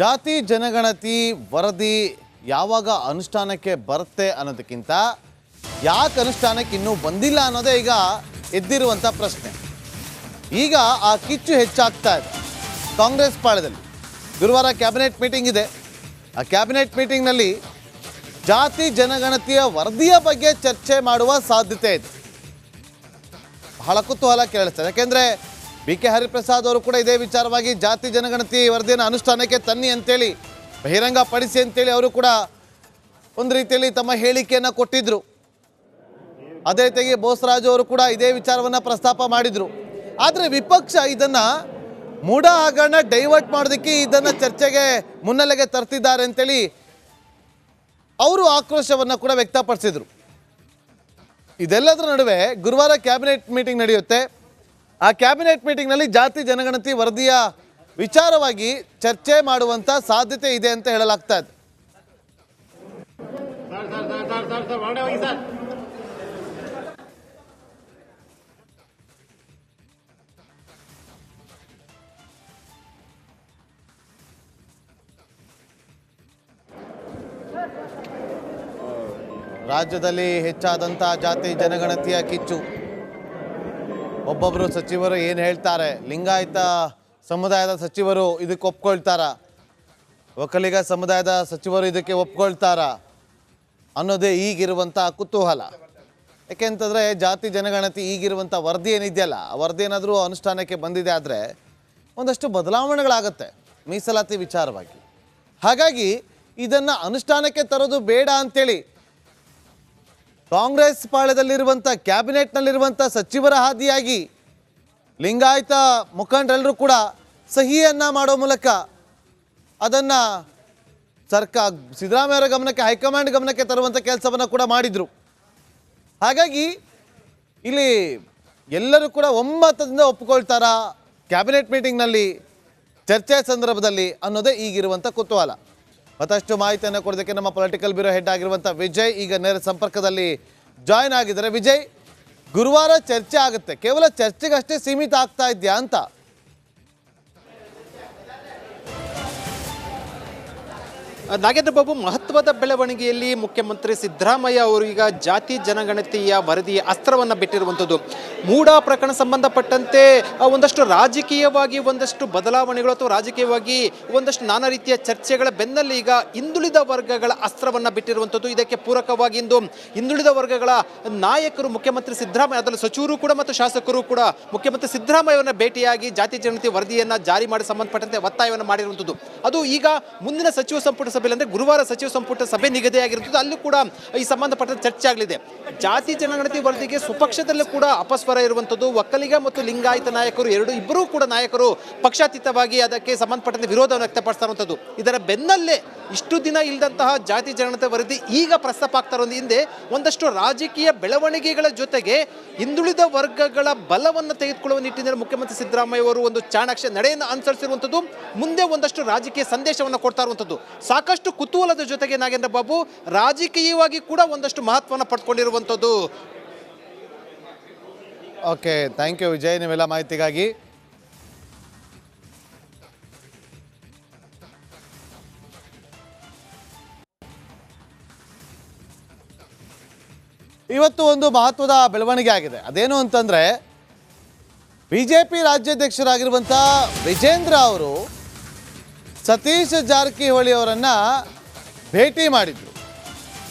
ಜಾತಿ ಜನಗಣತಿ ವರದಿ ಯಾವಾಗ ಅನುಷ್ಠಾನಕ್ಕೆ ಬರುತ್ತೆ ಅನ್ನೋದಕ್ಕಿಂತ ಯಾಕೆ ಅನುಷ್ಠಾನಕ್ಕೆ ಇನ್ನೂ ಬಂದಿಲ್ಲ ಅನ್ನೋದೇ ಈಗ ಎದ್ದಿರುವಂಥ ಪ್ರಶ್ನೆ. ಈಗ ಆ ಕಿಚ್ಚು ಹೆಚ್ಚಾಗ್ತಾ ಇದೆ ಕಾಂಗ್ರೆಸ್ ಪಾಳ್ಯದಲ್ಲಿ. ಗುರುವಾರ ಕ್ಯಾಬಿನೆಟ್ ಮೀಟಿಂಗ್ ಇದೆ. ಆ ಕ್ಯಾಬಿನೆಟ್ ಮೀಟಿಂಗ್ನಲ್ಲಿ ಜಾತಿ ಜನಗಣತಿಯ ವರದಿಯ ಬಗ್ಗೆ ಚರ್ಚೆ ಮಾಡುವ ಸಾಧ್ಯತೆ ಇದೆ. ಬಹಳ ಕುತೂಹಲ ಕೇಳಿಸ್ತಾರೆ. ಯಾಕೆಂದರೆ BK ಹರಿಪ್ರಸಾದ್ ಅವರು ಕೂಡ ಇದೇ ವಿಚಾರವಾಗಿ ಜಾತಿ ಜನಗಣತಿ ವರದಿಯನ್ನು ಅನುಷ್ಠಾನಕ್ಕೆ ತನ್ನಿ ಅಂತೇಳಿ ಬಹಿರಂಗ ಪಡಿಸಿ ಅಂತೇಳಿ ಅವರು ಕೂಡ ಒಂದು ರೀತಿಯಲ್ಲಿ ತಮ್ಮ ಹೇಳಿಕೆಯನ್ನು ಕೊಟ್ಟಿದ್ದರು. ಅದೇ ರೀತಿಯಾಗಿ ಬೋಸರಾಜು ಅವರು ಕೂಡ ಇದೇ ವಿಚಾರವನ್ನು ಪ್ರಸ್ತಾಪ ಮಾಡಿದರು. ಆದರೆ ವಿಪಕ್ಷ ಇದನ್ನು ಮೂಢ ಹಗರಣ ಡೈವರ್ಟ್ ಮಾಡೋದಕ್ಕೆ ಇದನ್ನು ಚರ್ಚೆಗೆ ಮುನ್ನೆಲೆಗೆ ತರ್ತಿದ್ದಾರೆ ಅಂತೇಳಿ ಅವರು ಆಕ್ರೋಶವನ್ನು ಕೂಡ ವ್ಯಕ್ತಪಡಿಸಿದರು. ಇದೆಲ್ಲದರ ನಡುವೆ ಗುರುವಾರ ಕ್ಯಾಬಿನೆಟ್ ಮೀಟಿಂಗ್ ನಡೆಯುತ್ತೆ. ಆ ಕ್ಯಾಬಿನೆಟ್ ಮೀಟಿಂಗ್ನಲ್ಲಿ ಜಾತಿ ಜನಗಣತಿ ವರದಿಯ ವಿಚಾರವಾಗಿ ಚರ್ಚೆ ಮಾಡುವಂಥ ಸಾಧ್ಯತೆ ಇದೆ ಅಂತ ಹೇಳಲಾಗ್ತಾ ಇದೆ. ರಾಜ್ಯದಲ್ಲಿ ಹೆಚ್ಚಾದಂಥ ಜಾತಿ ಜನಗಣತಿಯ ಕಿಚ್ಚು. ಒಬ್ಬೊಬ್ಬರು ಸಚಿವರು ಏನು ಹೇಳ್ತಾರೆ, ಲಿಂಗಾಯತ ಸಮುದಾಯದ ಸಚಿವರು ಇದಕ್ಕೆ ಒಪ್ಕೊಳ್ತಾರ, ಒಕ್ಕಲಿಗ ಸಮುದಾಯದ ಸಚಿವರು ಇದಕ್ಕೆ ಒಪ್ಕೊಳ್ತಾರ ಅನ್ನೋದೇ ಈಗಿರುವಂಥ ಕುತೂಹಲ. ಯಾಕೆಂತಂದರೆ ಜಾತಿ ಜನಗಣತಿ ಈಗಿರುವಂಥ ವರದಿ ಏನಿದೆಯಲ್ಲ, ಆ ವರದಿ ಏನಾದರೂ ಅನುಷ್ಠಾನಕ್ಕೆ ಬಂದಿದೆ ಆದರೆ ಒಂದಷ್ಟು ಬದಲಾವಣೆಗಳಾಗುತ್ತೆ ಮೀಸಲಾತಿ ವಿಚಾರವಾಗಿ. ಹಾಗಾಗಿ ಇದನ್ನು ಅನುಷ್ಠಾನಕ್ಕೆ ತರೋದು ಬೇಡ ಅಂಥೇಳಿ ಕಾಂಗ್ರೆಸ್ ಪಾಳ್ಯದಲ್ಲಿರುವಂಥ ಕ್ಯಾಬಿನೆಟ್ನಲ್ಲಿರುವಂಥ ಸಚಿವರ ಹಾದಿಯಾಗಿ ಲಿಂಗಾಯತ ಮುಖಂಡರೆಲ್ಲರೂ ಕೂಡ ಸಹಿಯನ್ನು ಮಾಡೋ ಮೂಲಕ ಅದನ್ನು ಸಿದ್ದರಾಮಯ್ಯವರ ಗಮನಕ್ಕೆ, ಹೈಕಮಾಂಡ್ ಗಮನಕ್ಕೆ ತರುವಂಥ ಕೆಲಸವನ್ನು ಕೂಡ ಮಾಡಿದರು. ಹಾಗಾಗಿ ಇಲ್ಲಿ ಎಲ್ಲರೂ ಕೂಡ ಒಮ್ಮತದಿಂದ ಒಪ್ಪಿಕೊಳ್ತಾರಾ ಕ್ಯಾಬಿನೆಟ್ ಮೀಟಿಂಗ್ನಲ್ಲಿ ಚರ್ಚೆ ಸಂದರ್ಭದಲ್ಲಿ ಅನ್ನೋದೇ ಈಗಿರುವಂಥ ಕುತೂಹಲ. ಮತ್ತಷ್ಟು ಮಾಹಿತಿಯನ್ನು ಕೊಡೋದಕ್ಕೆ ನಮ್ಮ ಪೊಲಿಟಿಕಲ್ ಬ್ಯೂರೋ ಹೆಡ್ ಆಗಿರುವಂಥ ವಿಜಯ್ ಈಗ ನೇರ ಸಂಪರ್ಕದಲ್ಲಿ ಜಾಯ್ನ್ ಆಗಿದ್ದಾರೆ. ವಿಜಯ್, ಗುರುವಾರ ಚರ್ಚೆ ಆಗುತ್ತೆ, ಕೇವಲ ಚರ್ಚೆಗಷ್ಟೇ ಸೀಮಿತ ಆಗ್ತಾ ಇದೆಯಾ ಅಂತ? ನಾಗೇಂದ್ರ ಬಾಬು, ಮಹತ್ವದ ಬೆಳವಣಿಗೆಯಲ್ಲಿ ಮುಖ್ಯಮಂತ್ರಿ ಸಿದ್ದರಾಮಯ್ಯ ಅವರು ಈಗ ಜಾತಿ ಜನಗಣತಿಯ ವರದಿಯ ಅಸ್ತ್ರವನ್ನು ಬಿಟ್ಟಿರುವಂಥದ್ದು. ಮೂಡ ಪ್ರಕರಣ ಸಂಬಂಧಪಟ್ಟಂತೆ ಒಂದಷ್ಟು ರಾಜಕೀಯವಾಗಿ ಒಂದಷ್ಟು ಬದಲಾವಣೆಗಳು ಅಥವಾ ರಾಜಕೀಯವಾಗಿ ಒಂದಷ್ಟು ನಾನಾ ರೀತಿಯ ಚರ್ಚೆಗಳ ಬೆನ್ನಲ್ಲಿ ಈಗ ಹಿಂದುಳಿದ ವರ್ಗಗಳ ಅಸ್ತ್ರವನ್ನು ಬಿಟ್ಟಿರುವಂಥದ್ದು. ಇದಕ್ಕೆ ಪೂರಕವಾಗಿ ಇಂದು ಹಿಂದುಳಿದ ವರ್ಗಗಳ ನಾಯಕರು ಮುಖ್ಯಮಂತ್ರಿ ಸಿದ್ದರಾಮಯ್ಯ, ಅದರಲ್ಲಿ ಸಚಿವರು ಕೂಡ ಮತ್ತು ಶಾಸಕರು ಕೂಡ ಮುಖ್ಯಮಂತ್ರಿ ಸಿದ್ದರಾಮಯ್ಯವರನ್ನ ಭೇಟಿಯಾಗಿ ಜಾತಿ ಜನಗಣತಿ ವರದಿಯನ್ನು ಜಾರಿ ಮಾಡಿ ಸಂಬಂಧಪಟ್ಟಂತೆ ಒತ್ತಾಯವನ್ನು ಮಾಡಿರುವಂಥದ್ದು. ಅದು ಈಗ ಮುಂದಿನ ಸಚಿವ ಸಂಪುಟ ಸಭೆಯಲ್ಲಿ ಅಂದರೆ ಗುರುವಾರ ಸಚಿವ ಸಂಪುಟ ಸಭೆ ನಿಗದಿಯಾಗಿರುತ್ತದೆ. ಅಲ್ಲೂ ಕೂಡ ಈ ಸಂಬಂಧಪಟ್ಟ ಚರ್ಚೆ ಆಗಲಿದೆ. ಜಾತಿ ಜನಗಣತಿ ವರದಿಗೆ ಸ್ವಪಕ್ಷದಲ್ಲೂ ಕೂಡ ಅಪಸ್ವರ ಇರುವಂಥದ್ದು. ಒಕ್ಕಲಿಗ ಮತ್ತು ಲಿಂಗಾಯತ ನಾಯಕರು ಇಬ್ಬರೂ ಕೂಡ ನಾಯಕರು ಪಕ್ಷಾತೀತವಾಗಿ ಅದಕ್ಕೆ ಸಂಬಂಧಪಟ್ಟಂತೆ ವಿರೋಧವನ್ನು ವ್ಯಕ್ತಪಡಿಸ್ತಾ ಇರುವಂಥದ್ದು. ಇದರ ಬೆನ್ನಲ್ಲೇ ಇಷ್ಟು ದಿನ ಇಲ್ಲದಂತಹ ಜಾತಿ ಜನಗಣತಿ ವರದಿ ಈಗ ಪ್ರಸ್ತಾಪ ಆಗ್ತಾ ಇರೋದು ಹಿಂದೆ ಒಂದಷ್ಟು ರಾಜಕೀಯ ಬೆಳವಣಿಗೆಗಳ ಜೊತೆಗೆ ಹಿಂದುಳಿದ ವರ್ಗಗಳ ಬಲವನ್ನು ತೆಗೆದುಕೊಳ್ಳುವ ನಿಟ್ಟಿನಲ್ಲಿ ಮುಖ್ಯಮಂತ್ರಿ ಸಿದ್ದರಾಮಯ್ಯ ಅವರು ಒಂದು ಚಾಣಾಕ್ಷ ನಡೆಯನ್ನು ಅನುಸರಿಸಿರುವಂಥದ್ದು. ಮುಂದೆ ಒಂದಷ್ಟು ರಾಜಕೀಯ ಸಂದೇಶವನ್ನು ಕೊಡ್ತಾ ಇರುವಂಥದ್ದು. ಸಾಕಷ್ಟು ಕುತೂಹಲದ ಜೊತೆಗೆ ನಾಗೇಂದ್ರ ಬಾಬು ರಾಜಕೀಯವಾಗಿ ಕೂಡ ಒಂದಷ್ಟು ಮಹತ್ವವನ್ನು ಪಡ್ಕೊಂಡಿರುವಂಥದ್ದು. ಓಕೆ, ಥ್ಯಾಂಕ್ ಯು ವಿಜಯ್, ನೀವೆಲ್ಲ ಮಾಹಿತಿಗಾಗಿ. ಇವತ್ತು ಒಂದು ಮಹತ್ವದ ಬೆಳವಣಿಗೆ ಆಗಿದೆ. ಅದೇನು ಅಂತಂದರೆ BJP ರಾಜ್ಯಾಧ್ಯಕ್ಷರಾಗಿರುವಂಥ ವಿಜೇಂದ್ರ ಅವರು ಸತೀಶ್ ಜಾರಕಿಹೊಳಿ ಅವರನ್ನು ಭೇಟಿ ಮಾಡಿದರು.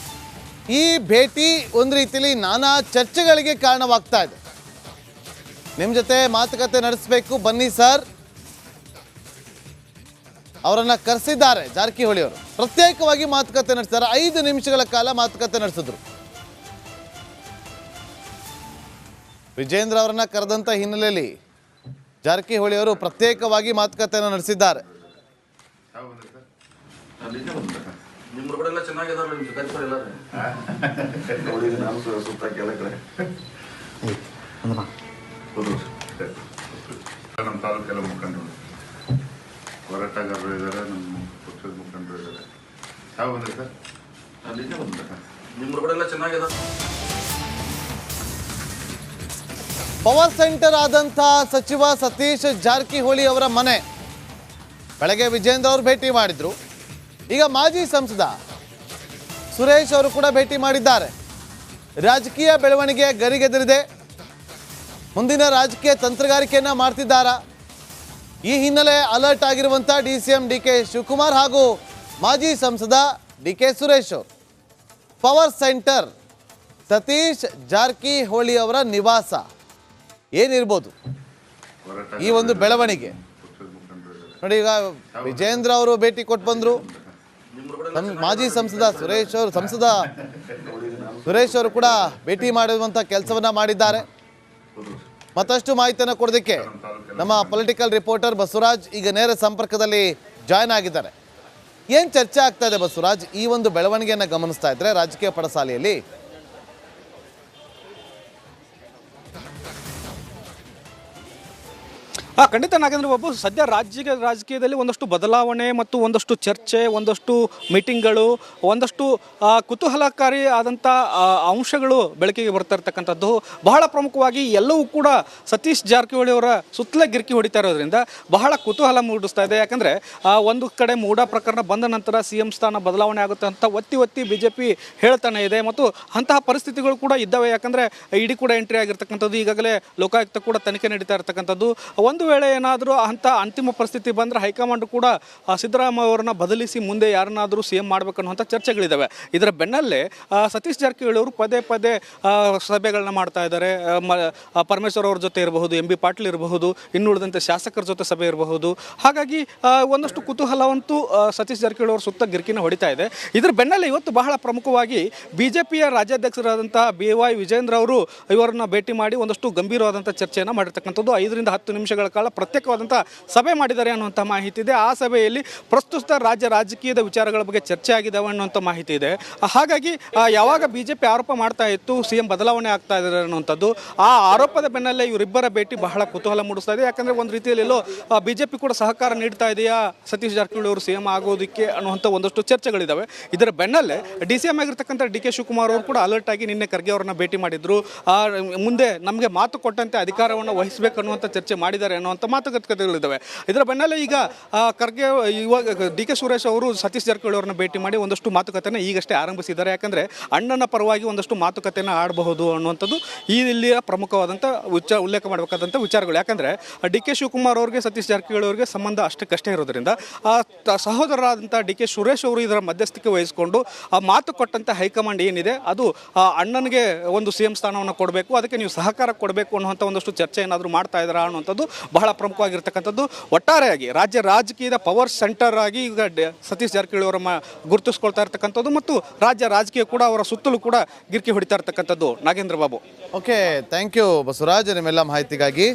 ಈ ಭೇಟಿ ಒಂದು ರೀತಿಯಲ್ಲಿ ನಾನಾ ಚರ್ಚೆಗಳಿಗೆ ಕಾರಣವಾಗ್ತಾ ಇದೆ. ನಿಮ್ಮ ಜೊತೆ ಮಾತುಕತೆ ನಡೆಸಬೇಕು ಬನ್ನಿ ಸರ್, ಅವರನ್ನು ಕರೆಸಿದ್ದಾರೆ ಜಾರಕಿಹೊಳಿ ಅವರು. ಪ್ರತ್ಯೇಕವಾಗಿ ಮಾತುಕತೆ ನಡೆಸಿದ್ದಾರೆ. 5 ನಿಮಿಷಗಳ ಕಾಲ ಮಾತುಕತೆ ನಡೆಸಿದ್ರು. ವಿಜೇಂದ್ರ ಅವರನ್ನು ಕರೆದಂಥ ಹಿನ್ನೆಲೆಯಲ್ಲಿ ಜಾರಕಿಹೊಳಿ ಅವರು ಪ್ರತ್ಯೇಕವಾಗಿ ಮಾತುಕತೆಯನ್ನು ನಡೆಸಿದ್ದಾರೆ. ನಮ್ಮ ತಾಲೂಕೆಲ್ಲ ಮುಖಂಡರು, ಹೋರಾಟಗಾರರು ಇದ್ದಾರೆ, ನಮ್ಮ ಪಕ್ಷದ ಮುಖಂಡರು ಇದ್ದಾರೆ. ಯಾವ ಬಂದ್ರೆ ಸರ್? ಅಲ್ಲಿಗೆ ಬಂದ್ರೆ ನಿಮ್ಮ ಹೊರಗಡೆ ಚೆನ್ನಾಗಿದೆ. ಪವರ್ ಸೆಂಟರ್ ಆದಂಥ ಸಚಿವ ಸತೀಶ್ ಜಾರಕಿಹೊಳಿ ಅವರ ಮನೆ ಬೆಳಗ್ಗೆ ವಿಜೇಂದ್ರ ಅವರು ಭೇಟಿ ಮಾಡಿದ್ರು. ಈಗ ಮಾಜಿ ಸಂಸದ ಸುರೇಶ್ ಅವರು ಕೂಡ ಭೇಟಿ ಮಾಡಿದ್ದಾರೆ. ರಾಜಕೀಯ ಬೆಳವಣಿಗೆ ಗರಿಗೆದರಿದೆ. ಮುಂದಿನ ರಾಜಕೀಯ ತಂತ್ರಗಾರಿಕೆಯನ್ನು ಮಾಡ್ತಿದ್ದಾರಾ? ಈ ಹಿನ್ನೆಲೆ ಅಲರ್ಟ್ ಆಗಿರುವಂಥ DCM DK ಶಿವಕುಮಾರ್ ಹಾಗೂ ಮಾಜಿ ಸಂಸದ DK ಸುರೇಶ್ ಅವರು. ಪವರ್ ಸೆಂಟರ್ ಸತೀಶ್ ಜಾರಕಿಹೊಳಿ ಅವರ ನಿವಾಸ ಏನಿರ್ಬೋದು ಈ ಒಂದು ಬೆಳವಣಿಗೆ ನೋಡಿ. ಈಗ ವಿಜೇಂದ್ರ ಅವರು ಭೇಟಿ ಕೊಟ್ಟು ಬಂದರು. ಮಾಜಿ ಸಂಸದ ಸುರೇಶ್ ಅವರು ಕೂಡ ಭೇಟಿ ಮಾಡುವಂಥ ಕೆಲಸವನ್ನ ಮಾಡಿದ್ದಾರೆ. ಮತ್ತಷ್ಟು ಮಾಹಿತಿಯನ್ನು ಕೊಡೋದಕ್ಕೆ ನಮ್ಮ ಪೊಲಿಟಿಕಲ್ ರಿಪೋರ್ಟರ್ ಬಸವರಾಜ್ ಈಗ ನೇರ ಸಂಪರ್ಕದಲ್ಲಿ ಜಾಯ್ನ್ ಆಗಿದ್ದಾರೆ. ಏನು ಚರ್ಚೆ ಆಗ್ತಾ ಇದೆ ಬಸವರಾಜ್ ಈ ಒಂದು ಬೆಳವಣಿಗೆಯನ್ನು ಗಮನಿಸ್ತಾ ಇದ್ರೆ ರಾಜಕೀಯ ಪಡಸಾಲೆಯಲ್ಲಿ? ಖಂಡಿತ ನಾಗೇಂದ್ರ ಬಾಬು, ಸದ್ಯ ರಾಜಕೀಯದಲ್ಲಿ ಒಂದಷ್ಟು ಬದಲಾವಣೆ ಮತ್ತು ಒಂದಷ್ಟು ಚರ್ಚೆ, ಒಂದಷ್ಟು ಮೀಟಿಂಗ್ಗಳು, ಒಂದಷ್ಟು ಕುತೂಹಲಕಾರಿ ಆದಂಥ ಅಂಶಗಳು ಬೆಳಕಿಗೆ ಬರ್ತಾ ಇರ್ತಕ್ಕಂಥದ್ದು. ಬಹಳ ಪ್ರಮುಖವಾಗಿ ಎಲ್ಲವೂ ಕೂಡ ಸತೀಶ್ ಜಾರಕಿಹೊಳಿ ಅವರ ಸುತ್ತಲೇ ಗಿರ್ಕಿ ಹೊಡಿತಾ ಇರೋದ್ರಿಂದ ಬಹಳ ಕುತೂಹಲ ಮೂಡಿಸ್ತಾ ಇದೆ. ಯಾಕಂದರೆ ಒಂದು ಕಡೆ ಮೂಡಾ ಪ್ರಕರಣ ಬಂದ ನಂತರ CM ಸ್ಥಾನ ಬದಲಾವಣೆ ಆಗುತ್ತೆ ಅಂತ ಒತ್ತಿ BJP ಹೇಳ್ತಾನೆ ಇದೆ ಮತ್ತು ಅಂತಹ ಪರಿಸ್ಥಿತಿಗಳು ಕೂಡ ಇದ್ದಾವೆ. ಯಾಕಂದರೆ ಇಡಿ ಕೂಡ ಎಂಟ್ರಿ ಆಗಿರ್ತಕ್ಕಂಥದ್ದು, ಈಗಾಗಲೇ ಲೋಕಾಯುಕ್ತ ಕೂಡ ತನಿಖೆ ನಡೀತಾ ಇರ್ತಕ್ಕಂಥದ್ದು. ಒಂದು ವೇಳೆ ಏನಾದರೂ ಅಂಥ ಅಂತಿಮ ಪರಿಸ್ಥಿತಿ ಬಂದರೆ ಹೈಕಮಾಂಡ್ ಕೂಡ ಸಿದ್ದರಾಮಯ್ಯ ಅವರನ್ನ ಬದಲಿಸಿ ಮುಂದೆ ಯಾರನ್ನಾದರೂ CM ಮಾಡಬೇಕನ್ನುವಂಥ ಚರ್ಚೆಗಳಿದ್ದಾವೆ. ಇದರ ಬೆನ್ನಲ್ಲೇ ಸತೀಶ್ ಜಾರಕಿಹೊಳಿ ಅವರು ಪದೇ ಸಭೆಗಳನ್ನ ಮಾಡ್ತಾ ಇದ್ದಾರೆ. ಪರಮೇಶ್ವರ್ ಅವ್ರ ಜೊತೆ ಇರಬಹುದು, MB ಪಾಟೀಲ್ ಇರಬಹುದು, ಇನ್ನುಳಿದಂತೆ ಶಾಸಕರ ಜೊತೆ ಸಭೆ ಇರಬಹುದು. ಹಾಗಾಗಿ ಒಂದಷ್ಟು ಕುತೂಹಲವಂತೂ ಸತೀಶ್ ಜಾರಕಿಹೊಳಿ ಅವ್ರ ಸುತ್ತ ಗಿರ್ಕಿನ ಹೊಡಿತಾ ಇದೆ. ಇದರ ಬೆನ್ನಲ್ಲೇ ಇವತ್ತು ಬಹಳ ಪ್ರಮುಖವಾಗಿ BJPಯ ರಾಜ್ಯಾಧ್ಯಕ್ಷರಾದಂತಹ BY ವಿಜೇಂದ್ರ ಅವರು ಇವರನ್ನ ಭೇಟಿ ಮಾಡಿ ಒಂದಷ್ಟು ಗಂಭೀರವಾದಂಥ ಚರ್ಚೆಯನ್ನು ಮಾಡಿರ್ತಕ್ಕಂಥದ್ದು. 5 ರಿಂದ 10 ನಿಮಿಷಗಳ ಕಾಲ ಪ್ರತ್ಯೇಕವಾದಂಥ ಸಭೆ ಮಾಡಿದ್ದಾರೆ ಅನ್ನುವಂಥ ಮಾಹಿತಿ ಇದೆ. ಆ ಸಭೆಯಲ್ಲಿ ಪ್ರಸ್ತುತ ರಾಜಕೀಯದ ವಿಚಾರಗಳ ಬಗ್ಗೆ ಚರ್ಚೆ ಆಗಿದ್ದಾವೆ ಅನ್ನುವಂಥ ಮಾಹಿತಿ ಇದೆ. ಹಾಗಾಗಿ ಯಾವಾಗ BJP ಆರೋಪ ಮಾಡ್ತಾ ಇತ್ತು CM ಬದಲಾವಣೆ ಆಗ್ತಾ ಇದ್ದಾರೆ ಅನ್ನುವಂಥದ್ದು, ಆ ಆರೋಪದ ಬೆನ್ನಲ್ಲೇ ಇವರಿಬ್ಬರ ಭೇಟಿ ಬಹಳ ಕುತೂಹಲ ಮೂಡಿಸ್ತಾ ಇದೆ. ಯಾಕಂದರೆ ಒಂದು ರೀತಿಯಲ್ಲೆಲ್ಲೋ BJP ಕೂಡ ಸಹಕಾರ ನೀಡ್ತಾ ಇದೆಯಾ ಸತೀಶ್ ಜಾರಕಿಹೊಳಿ ಅವರು CM ಆಗೋದಕ್ಕೆ ಅನ್ನುವಂಥ ಒಂದಷ್ಟು ಚರ್ಚೆಗಳಿದ್ದಾವೆ. ಇದರ ಬೆನ್ನಲ್ಲೇ DCM ಆಗಿರ್ತಕ್ಕಂಥ DK ಶಿವಕುಮಾರ್ ಅವರು ಕೂಡ ಅಲರ್ಟ್ ಆಗಿ ನಿನ್ನೆ ಖರ್ಗೆ ಅವರನ್ನ ಭೇಟಿ ಮಾಡಿದ್ರು. ಮುಂದೆ ನಮಗೆ ಮಾತು ಕೊಟ್ಟಂತೆ ಅಧಿಕಾರವನ್ನು ವಹಿಸಬೇಕು ಅನ್ನುವಂಥ ಚರ್ಚೆ ಮಾಡಿದ್ದಾರೆ ಅನ್ನುವಂಥ ಮಾತುಕತೆಗಳಿದ್ದಾವೆ. ಇದರ ಬೆನ್ನಲ್ಲೇ ಈಗ ಖರ್ಗೆ ಇವಾಗ DK ಸುರೇಶ್ ಅವರು ಸತೀಶ್ ಜಾರಕಿಹೊಳಿ ಅವರನ್ನ ಭೇಟಿ ಮಾಡಿ ಒಂದಷ್ಟು ಮಾತುಕತೆನ ಈಗಷ್ಟೇ ಆರಂಭಿಸಿದ್ದಾರೆ. ಯಾಕಂದರೆ ಅಣ್ಣನ ಪರವಾಗಿ ಒಂದಷ್ಟು ಮಾತುಕತೆನ ಆಡಬಹುದು ಅನ್ನುವಂಥದ್ದು ಇಲ್ಲಿಯ ಪ್ರಮುಖವಾದಂಥ ಉಲ್ಲೇಖ ಮಾಡಬೇಕಾದಂಥ ವಿಚಾರಗಳು. ಯಾಕಂದರೆ DK ಶಿವಕುಮಾರ್ ಅವರಿಗೆ ಸತೀಶ್ ಜಾರಕಿಹೊಳಿ ಅವರಿಗೆ ಸಂಬಂಧ ಅಷ್ಟಕ್ಕಷ್ಟೇ ಇರೋದ್ರಿಂದ ಸಹೋದರರಾದಂಥ DK ಸುರೇಶ್ ಅವರು ಇದರ ಮಧ್ಯಸ್ಥಿಕೆ ವಹಿಸಿಕೊಂಡು ಆ ಮಾತು ಕೊಟ್ಟಂಥ ಹೈಕಮಾಂಡ್ ಏನಿದೆ ಅದು ಅಣ್ಣನಿಗೆ ಒಂದು CM ಸ್ಥಾನವನ್ನು ಕೊಡಬೇಕು, ಅದಕ್ಕೆ ನೀವು ಸಹಕಾರ ಕೊಡಬೇಕು ಅನ್ನುವಂಥ ಒಂದಷ್ಟು ಚರ್ಚೆ ಏನಾದರೂ ಮಾಡ್ತಾ ಇದ್ದಾರಾ ಅನ್ನುವಂಥದ್ದು ಬಹಳ ಪ್ರಮುಖವಾಗಿರ್ತಕ್ಕಂಥದ್ದು. ಒಟ್ಟಾರೆಯಾಗಿ ರಾಜಕೀಯದ ಪವರ್ ಸೆಂಟರ್ ಆಗಿ ಈಗ ಸತೀಶ್ ಜಾರಕಿಹೊಳಿ ಅವರ ಗುರುತಿಸ್ಕೊಳ್ತಾ ಇರ್ತಕ್ಕಂಥದ್ದು ಮತ್ತು ರಾಜಕೀಯ ಕೂಡ ಅವರ ಸುತ್ತಲೂ ಕೂಡ ಗಿರ್ಕಿ ಹೊಡಿತಾ ಇರ್ತಕ್ಕಂಥದ್ದು. Nagendra Babu. Okay, thank you Basavaraj ನಿಮ್ಮೆಲ್ಲ ಮಾಹಿತಿಗಾಗಿ.